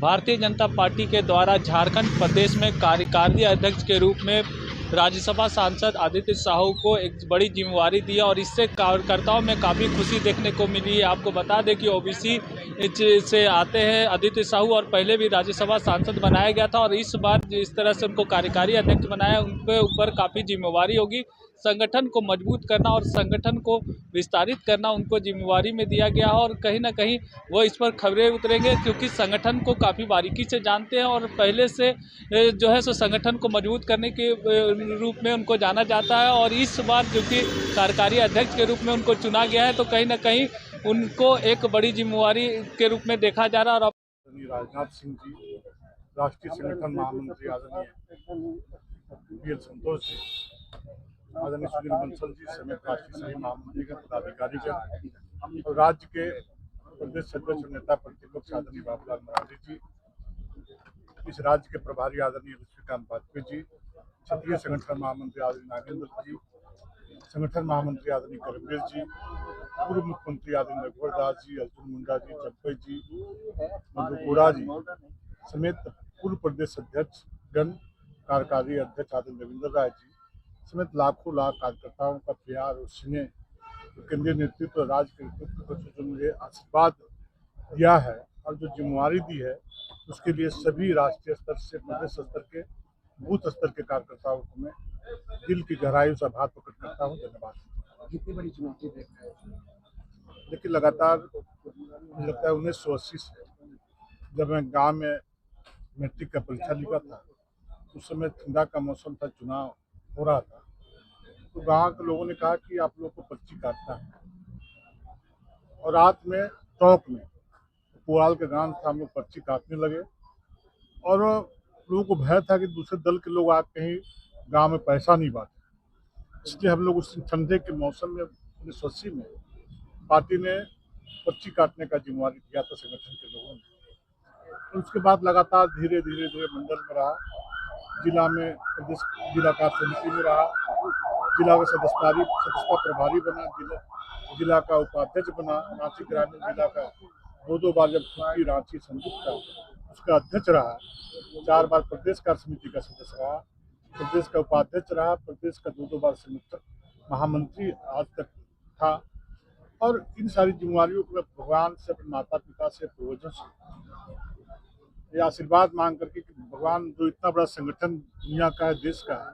Bharatiya Janata party के द्वारा झारखंड प्रदेश में कार्यकारी अध्यक्ष के रूप में राज्यसभा सांसद आदित्य साहू को एक बड़ी जिम्मेवारी दी है और इससे कार्यकर्ताओं में काफ़ी खुशी देखने को मिली है। आपको बता दें कि ओबीसी से आते हैं आदित्य साहू और पहले भी राज्यसभा सांसद बनाया गया था और इस बार जिस तरह से उनको कार्यकारी अध्यक्ष बनाया उनके ऊपर काफ़ी जिम्मेवारी होगी। संगठन को मजबूत करना और संगठन को विस्तारित करना उनको जिम्मेवारी में दिया गया है और कहीं ना कहीं वो इस पर खबरें उतरेंगे क्योंकि संगठन को काफ़ी बारीकी से जानते हैं और पहले से जो है सो संगठन को मजबूत करने के रूप में उनको जाना जाता है और इस बार जो कि कार्यकारी अध्यक्ष के रूप में उनको चुना गया है तो कहीं ना कहीं उनको एक बड़ी जिम्मेवारी के रूप में देखा जा रहा है। और राजनाथ सिंह जी, राष्ट्रीय संगठन महामंत्री आदरणीय BL संतोष जी, आदरणीय सुनील बंसल जी समेत राष्ट्रीय सभी महामंत्रीगण पदाधिकारीगण और राज्य के प्रदेश अध्यक्ष नेता प्रतिपक्ष आदरणीय बाबूलाल मरांडी जी, इस राज्य के प्रभारी आदरणीय लक्ष्मीकांत वाजपेयी जी, क्षेत्रीय संगठन महामंत्री आदरणीय नागेंद्र जी, संगठन महामंत्री आदरणीय करमवीर जी, पूर्व मुख्यमंत्री आदरणीय रघुवर दास जी, अर्जुन मुंडा जी, चंपई जी, मधु कोड़ा जी समेत पूर्व प्रदेश अध्यक्ष गण, कार्यकारी अध्यक्ष आदरणीय रविंद्र राय जी समेत लाखों लाख कार्यकर्ताओं का प्यार और स्नेह, केंद्रीय नेतृत्व, राज्य के नेतृत्व को जो मुझे आशीर्वाद दिया है और जो जिम्मेवारी दी है उसके लिए सभी राष्ट्रीय स्तर से प्रदेश स्तर के बूथ स्तर के कार्यकर्ताओं को मैं दिल की गहराई से आभार प्रकट करता हूँ। धन्यवाद। कितनी बड़ी चुनौती देख रहे हैं? देखिए, लगातार मुझे लगता है 1980 से जब मैं गांव में मैट्रिक का परीक्षा लिखा था उस समय ठंडा का मौसम था, चुनाव हो रहा था, तो गांव के लोगों ने कहा कि आप लोग को पर्ची काटना है और रात में चौक में पुआल के गांव से हम लोग पर्ची काटने लगे और लोगों को भय था कि दूसरे दल के लोग आके कहीं गांव में पैसा नहीं बांटे, इसलिए हम लोग उस ठंडे के मौसम में 1980 में पार्टी ने पर्ची काटने का जिम्मेवारी दिया था संगठन के लोगों ने। तो उसके बाद लगातार धीरे धीरे मंडल में रहा, जिला में प्रदेश जिला कार्य समिति में रहा, जिला का सदस्यता प्रभारी बना, जिला का उपाध्यक्ष बना, रांची ग्रामीण जिला का दो बार जब छुट्टी रांची संयुक्त का उसका अध्यक्ष रहा, 4 बार प्रदेश कार्य समिति का सदस्य रहा, प्रदेश का उपाध्यक्ष रहा, प्रदेश का दो बार संयुक्त महामंत्री आज तक था और इन सारी जिम्मेवारियों को मैं भगवान से, अपने माता पिता से, पूर्वजों से ये आशीर्वाद मांग करके कि भगवान जो इतना बड़ा संगठन दुनिया का है, देश का है,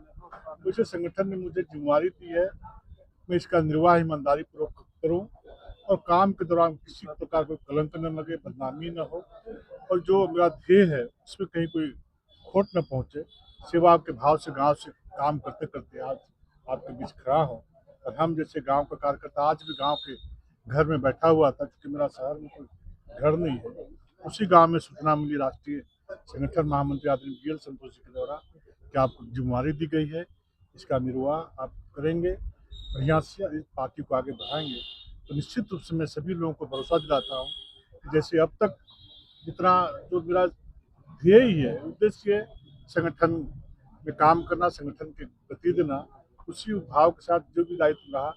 तो इस संगठन ने मुझे जिम्मेवारी दी है, मैं इसका निर्वाह ईमानदारी पूर्वक करूँ और काम के दौरान किसी प्रकार कोई कलंक न लगे, बदनामी न हो और जो मेरा ध्येय है उसमें कहीं कोई खोट न पहुँचे। सेवा के भाव से गांव से काम करते करते आज आपके बीच खड़ा हूँ और हम जैसे गांव का कार्यकर्ता आज भी गांव के घर में बैठा हुआ था, क्योंकि मेरा शहर में कोई घर नहीं है। उसी गांव में सूचना मिली राष्ट्रीय संगठन महामंत्री आदरणीय BL संतोष जी के द्वारा कि आपको जिम्मेवारी दी गई है, इसका निर्वाह आप करेंगे, बढ़िया से इस पार्टी को आगे बढ़ाएंगे। तो निश्चित रूप से मैं सभी लोगों को भरोसा दिलाता हूँ कि जैसे अब तक जितना जो मेरा ध्येय है, उद्देश्य संगठन में काम करना, संगठन के गति देना, उसी भाव के साथ जो भी दायित्व रहा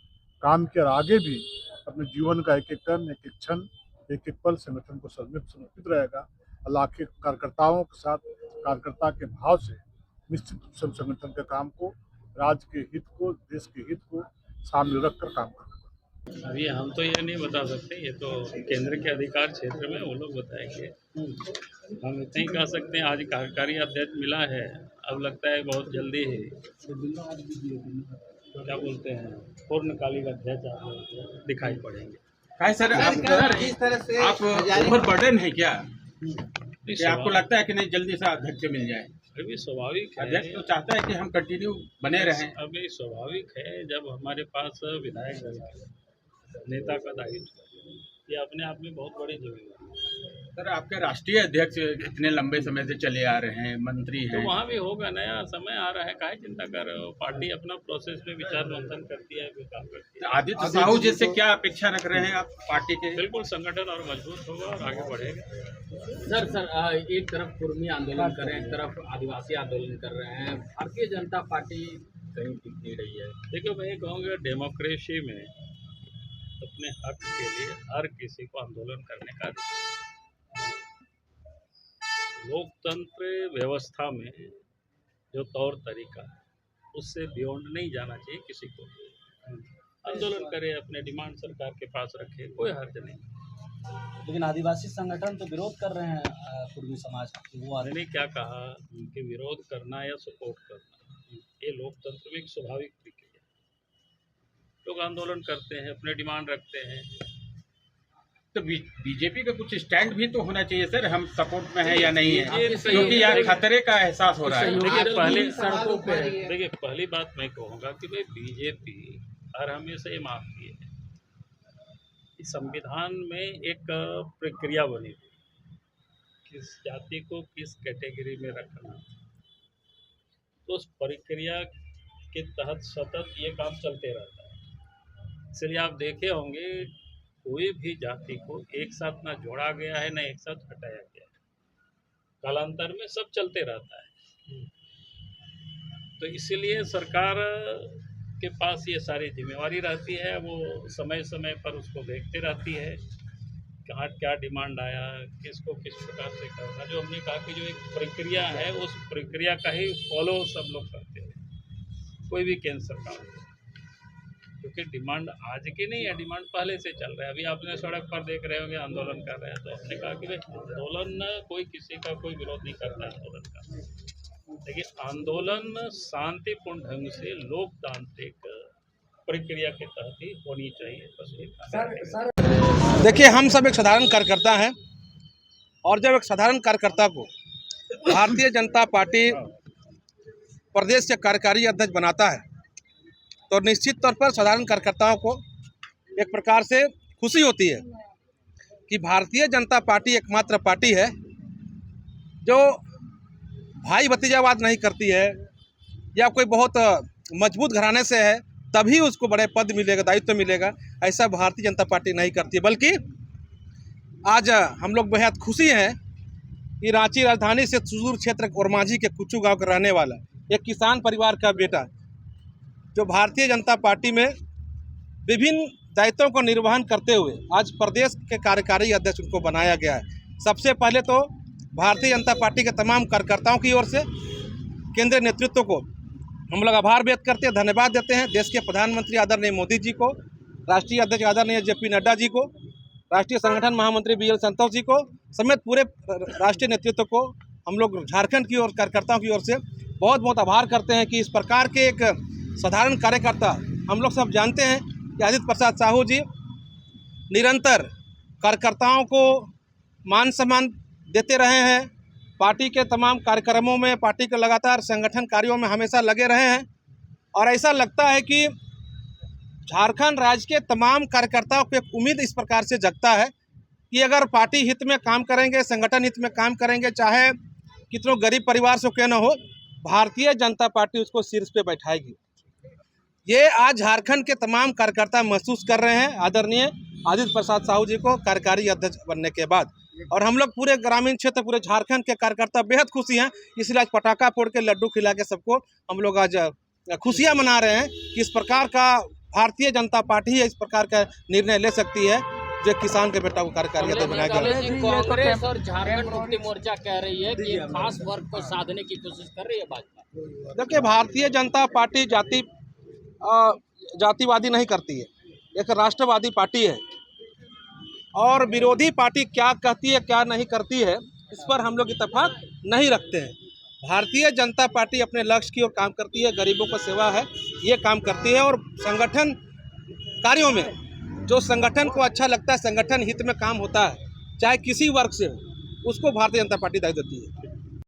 काम किया, आगे भी अपने जीवन का एक एक कर्म, एक एक क्षण, एक एक पल संगठन को समर्पित रहेगा। लाखों कार्यकर्ताओं के साथ कार्यकर्ता के भाव से निश्चित रूप से संगठन के काम को, राज्य के हित को, देश के हित को सामने रखकर काम करना। अभी हम तो ये नहीं बता सकते, ये तो केंद्र के अधिकार क्षेत्र में वो लोग बताएंगे। हम इतना ही कह सकते हैं आज कार्यकारी अध्यक्ष मिला है, अब लगता है बहुत जल्दी ही क्या बोलते हैं पूर्णकालिक अध्यक्ष दिखाई पड़ेंगे। काय सर, इस तरह से आप ओवर बर्डन है क्या कि ये आपको लगता है कि नहीं जल्दी से अध्यक्ष मिल जाए? अभी स्वाभाविक है, अध्यक्ष तो चाहता है कि हम कंटिन्यू बने रहें। अभी स्वाभाविक है जब हमारे पास विधायक दल के नेता का दायित्व, ये अपने आप में बहुत बड़ी जिम्मेदारी है। सर, आपके राष्ट्रीय अध्यक्ष इतने लंबे समय से चले आ रहे हैं, मंत्री तो हैं, वहाँ भी होगा, नया समय आ रहा है, काहे चिंता कर रहे हो? पार्टी अपना प्रोसेस में विचार मंथन करती है, फिर काम करती है। तो आदित्य साहू जी से क्या अपेक्षा रख रहे हैं आप पार्टी के? बिल्कुल संगठन और मजबूत होगा और आगे बढ़ेगा। सर एक तरफ कुर्मी आंदोलन कर रहे हैं, एक तरफ आदिवासी आंदोलन कर रहे हैं, भारतीय जनता पार्टी कहीं टिक नहीं रही है। देखिए, मैं ये कहूँगा डेमोक्रेसी में अपने हक के लिए हर किसी को आंदोलन करने का अधिकार है। लोकतंत्र व्यवस्था में जो तौर तरीका है उससे बियॉन्ड नहीं जाना चाहिए किसी को। आंदोलन करे, अपने डिमांड सरकार के पास रखे, कोई हर्ज नहीं। लेकिन आदिवासी संगठन तो विरोध कर रहे हैं कुर्मी समाज की। वो मैंने क्या कहा कि विरोध करना या सपोर्ट करना ये लोकतंत्र में एक स्वाभाविक प्रक्रिया है। लोग आंदोलन करते हैं, अपने डिमांड रखते हैं। तो बीजेपी का कुछ स्टैंड भी तो होना चाहिए सर, हम सपोर्ट में है या नहीं है, बीजेपी क्योंकि यार खतरे का एहसास हो रहा है। देखिए पहली बात मैं कहूँगा कि भाई बीजेपी हर हमेशा ये मानती है कि संविधान में एक प्रक्रिया बनी थी किस जाति को किस कैटेगरी में रखना, तो उस प्रक्रिया के तहत सतत ये काम चलते रहता है। इसलिए आप देखे होंगे कोई भी जाति को एक साथ ना जोड़ा गया है ना एक साथ हटाया गया है, कालांतर में सब चलते रहता है। तो इसीलिए सरकार के पास ये सारी जिम्मेवारी रहती है, वो समय समय पर उसको देखते रहती है कहाँ क्या डिमांड आया, किसको किस प्रकार से करना। जो हमने कहा कि जो एक प्रक्रिया है उस प्रक्रिया का ही फॉलो सब लोग करते हैं, कोई भी केंद्र सरकार हो, क्योंकि डिमांड आज की नहीं है, डिमांड पहले से चल रहा है। अभी आपने सड़क पर देख रहे होंगे आंदोलन कर रहे हैं, तो हमने कहा कि भाई आंदोलन कोई किसी का कोई विरोध नहीं करता आंदोलन का, लेकिन आंदोलन शांतिपूर्ण ढंग से लोकतांत्रिक प्रक्रिया के तहत ही होनी चाहिए। बस देखिए, हम सब एक साधारण कार्यकर्ता हैं और जब एक साधारण कार्यकर्ता को भारतीय जनता पार्टी प्रदेश के कार्यकारी अध्यक्ष बनाता है तो निश्चित तौर पर साधारण कार्यकर्ताओं को एक प्रकार से खुशी होती है कि भारतीय जनता पार्टी एकमात्र पार्टी है जो भाई भतीजावाद नहीं करती है या कोई बहुत मजबूत घराने से है तभी उसको बड़े पद मिलेगा, दायित्व मिलेगा, ऐसा भारतीय जनता पार्टी नहीं करती है। बल्कि आज हम लोग बेहद खुशी हैं कि रांची राजधानी से सुदूर क्षेत्र ओरमांझी के कुचू गांव का रहने वाला एक किसान परिवार का बेटा जो भारतीय जनता पार्टी में विभिन्न दायित्वों को निर्वहन करते हुए आज प्रदेश के कार्यकारी अध्यक्ष उनको बनाया गया है। सबसे पहले तो भारतीय जनता पार्टी के तमाम कार्यकर्ताओं की ओर से केंद्रीय नेतृत्व को हम लोग आभार व्यक्त करते हैं, धन्यवाद देते हैं। देश के प्रधानमंत्री आदरणीय मोदी जी को, राष्ट्रीय अध्यक्ष आदरणीय जेपी नड्डा जी को, राष्ट्रीय संगठन महामंत्री BL संतोष जी को समेत पूरे राष्ट्रीय नेतृत्व को हम लोग झारखंड की ओर कार्यकर्ताओं की ओर से बहुत बहुत आभार करते हैं कि इस प्रकार के एक साधारण कार्यकर्ता, हम लोग सब जानते हैं कि आदित्य प्रसाद साहू जी निरंतर कार्यकर्ताओं को मान सम्मान देते रहे हैं, पार्टी के तमाम कार्यक्रमों में, पार्टी के लगातार संगठन कार्यों में हमेशा लगे रहे हैं और ऐसा लगता है कि झारखंड राज्य के तमाम कार्यकर्ताओं को एक उम्मीद इस प्रकार से जगता है कि अगर पार्टी हित में काम करेंगे, संगठन हित में काम करेंगे, चाहे कितनों गरीब परिवार से क्यों न हो, भारतीय जनता पार्टी उसको शीर्ष पे बैठाएगी। ये आज झारखंड के तमाम कार्यकर्ता महसूस कर रहे हैं आदरणीय आदित्य प्रसाद साहू जी को कार्यकारी अध्यक्ष बनने के बाद, और हम लोग पूरे ग्रामीण क्षेत्र, पूरे झारखंड के कार्यकर्ता बेहद खुशी हैं। इसलिए आज पटाखा फोड़ के, लड्डू खिला के सबको हम लोग आज खुशियां मना रहे हैं कि इस प्रकार का भारतीय जनता पार्टी इस प्रकार का निर्णय ले सकती है जो किसान के बेटा को कार्यकारी अध्यक्ष बनाया गया। कांग्रेस और झारखंड मुक्ति मोर्चा कह रही है कि खास वर्ग को साधने की कोशिश कर रही है भाजपा। देखिए, भारतीय जनता पार्टी जातिवादी नहीं करती है, एक राष्ट्रवादी पार्टी है और विरोधी पार्टी क्या कहती है क्या नहीं करती है इस पर हम लोग इत्तेफाक नहीं रखते हैं। भारतीय जनता पार्टी अपने लक्ष्य की ओर काम करती है, गरीबों को सेवा है ये काम करती है और संगठन कार्यों में जो संगठन को अच्छा लगता है, संगठन हित में काम होता है, चाहे किसी वर्ग से हो, उसको भारतीय जनता पार्टी दायित्व देती है।